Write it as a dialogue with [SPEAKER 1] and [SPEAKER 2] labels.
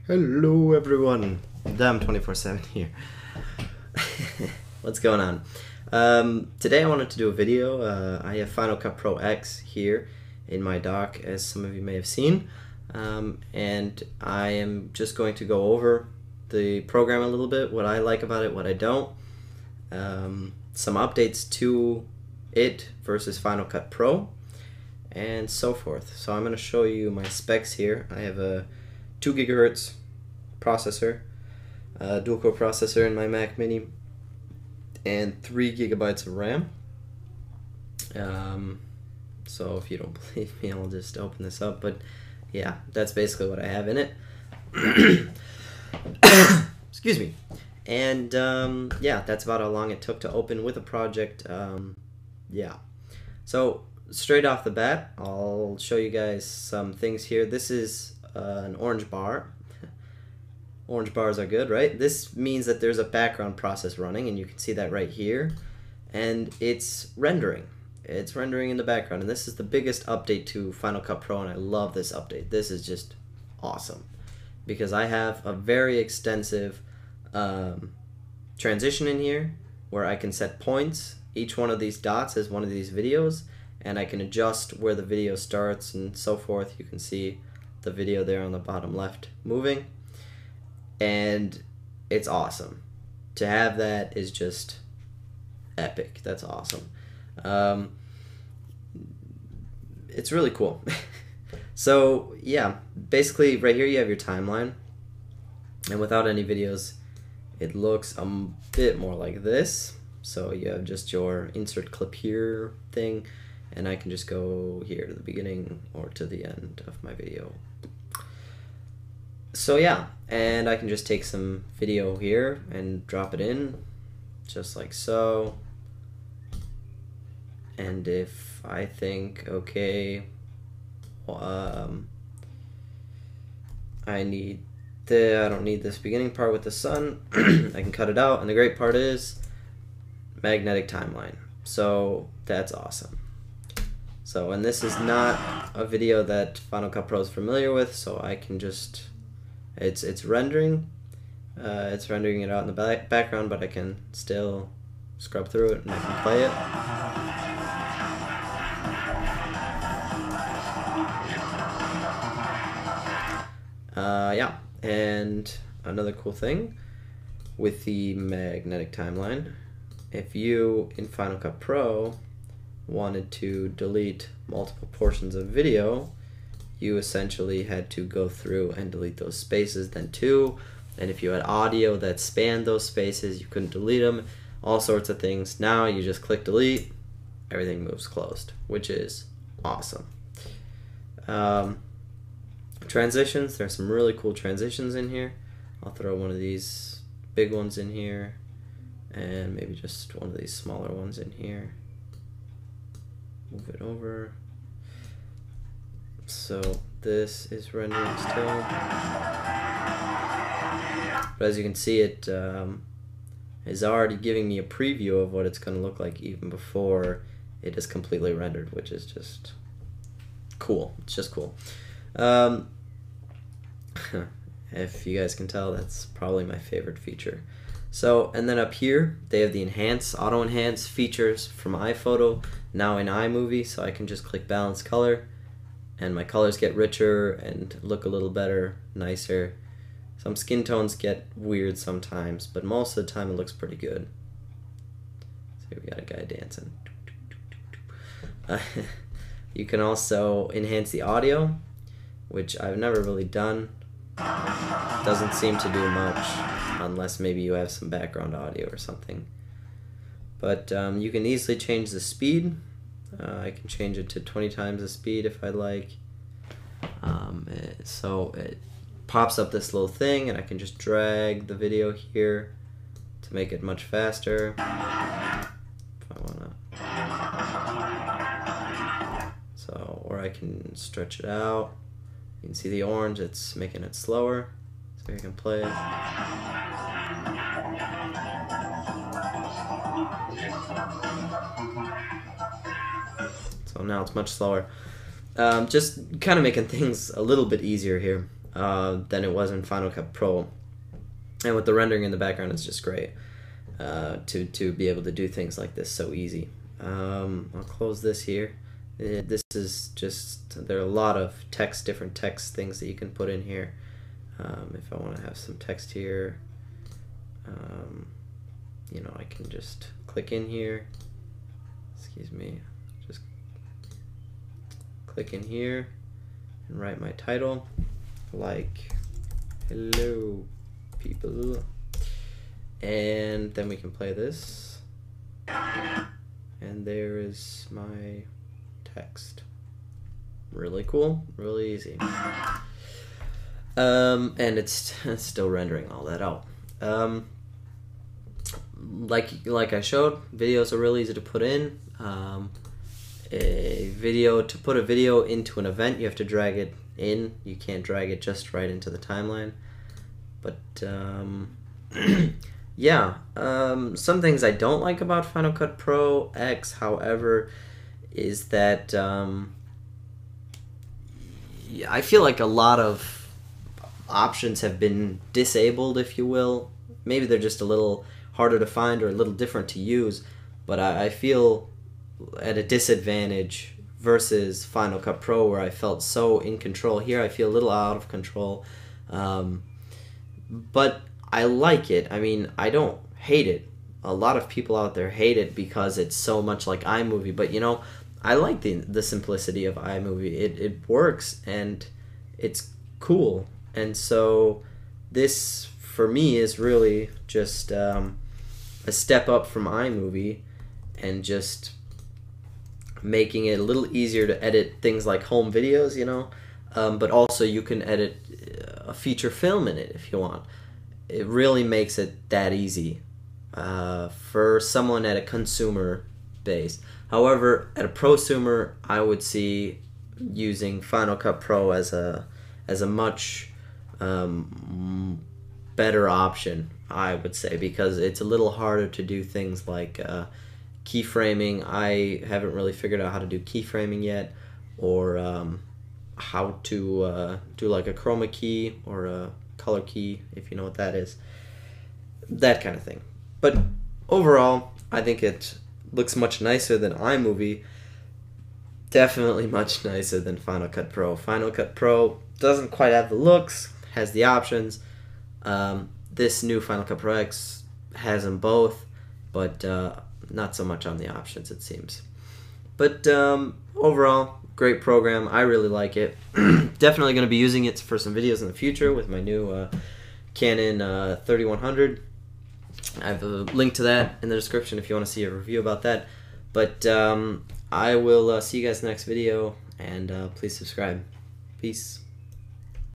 [SPEAKER 1] Hello everyone, Dam247 here. What's going on? Today I wanted to do a video. I have Final Cut Pro X here in my dock, as some of you may have seen, and I am just going to go over the program a little bit, what I like about it, what I don't, some updates to it versus Final Cut Pro, and so forth. So I'm going to show you my specs here. I have a 2 gigahertz processor, dual core processor in my Mac Mini, and 3 gigabytes of RAM. So if you don't believe me, I'll just open this up, but yeah, that's basically what I have in it. Excuse me. And yeah, that's about how long it took to open with a project. Yeah, so straight off the bat, I'll show you guys some things here. This is an orange bar. Orange bars are good, right? This means that there's a background process running, and you can see that right here, and it's rendering. It's rendering in the background, and this is the biggest update to Final Cut Pro, and I love this update. This is just awesome because I have a very extensive transition in here where I can set points. Each one of these dots is one of these videos, and I can adjust where the video starts and so forth. You can see the video there on the bottom left moving, and it's awesome. To have that is just epic. That's awesome. It's really cool. So yeah, basically right here you have your timeline, and without any videos it looks a bit more like this. So you have just your insert clip here thing, and I can just go here to the beginning or to the end of my video. So yeah, and I can just take some video here and drop it in, just like so. And if I think, okay, I don't need this beginning part with the sun, I can cut it out. And the great part is magnetic timeline. So that's awesome. So, and this is not a video that Final Cut Pro is familiar with, so I can just, it's rendering it out in the background, but I can still scrub through it and I can play it. Yeah, and another cool thing with the magnetic timeline, if you in Final Cut Pro wanted to delete multiple portions of video, you essentially had to go through and delete those spaces then too. And if you had audio that spanned those spaces, you couldn't delete them, all sorts of things. Now you just click delete, everything moves closed, which is awesome. Transitions, there's some really cool transitions in here. I'll throw one of these big ones in here, and maybe just one of these smaller ones in here. Move it over. So this is rendering still, but as you can see, it is already giving me a preview of what it's going to look like even before it is completely rendered, which is just cool. It's just cool. If you guys can tell, that's probably my favorite feature. So, and then up here they have the auto enhance features from iPhoto, now in iMovie, so I can just click balance color and my colors get richer and look a little better, nicer. Some skin tones get weird sometimes, but most of the time it looks pretty good. So we got a guy dancing. You can also enhance the audio, which I've never really done. Doesn't seem to do much unless maybe you have some background audio or something. But you can easily change the speed. I can change it to 20 times the speed if I like. So it pops up this little thing, and I can just drag the video here to make it much faster if I wanna. So, or I can stretch it out. You can see the orange, it's making it slower, so you can play it. So now it's much slower. Just kind of making things a little bit easier here. than it was in Final Cut Pro. And with the rendering in the background, it's just great to be able to do things like this so easy. I'll close this here. This is just, there are a lot of different text things that you can put in here. If I want to have some text here, you know, I can just click in here. Excuse me. Just click in here and write my title, like "Hello, people," and then we can play this. And there is my text. Really cool, really easy. And it's still rendering all that out. Like I showed, videos are really easy to put in. To put a video into an event, you have to drag it in. You can't drag it just right into the timeline. But yeah, some things I don't like about Final Cut Pro X, however, is that I feel like a lot of options have been disabled, if you will. Maybe they're just a little harder to find or a little different to use, but I feel at a disadvantage versus Final Cut Pro, where I felt so in control. Here I feel a little out of control, but I like it. I mean, I don't hate it. A lot of people out there hate it because it's so much like iMovie, but you know, I like the simplicity of iMovie. It works and it's cool, and so this for me is really just a step up from iMovie and just making it a little easier to edit things like home videos, you know, but also you can edit a feature film in it if you want. It really makes it that easy for someone at a consumer base. However, at a prosumer, I would see using Final Cut Pro as a much better option, I would say, because it's a little harder to do things like keyframing. I haven't really figured out how to do keyframing yet, or how to do like a chroma key or a color key, if you know what that is. That kind of thing. But overall, I think it looks much nicer than iMovie. Definitely much nicer than Final Cut Pro. Final Cut Pro doesn't quite have the looks, has the options. This new Final Cut Pro X has them both, but not so much on the options, it seems. But overall, great program. I really like it. Definitely going to be using it for some videos in the future with my new Canon 3100. I have a link to that in the description if you want to see a review about that. But I will see you guys next video, and please subscribe. Peace.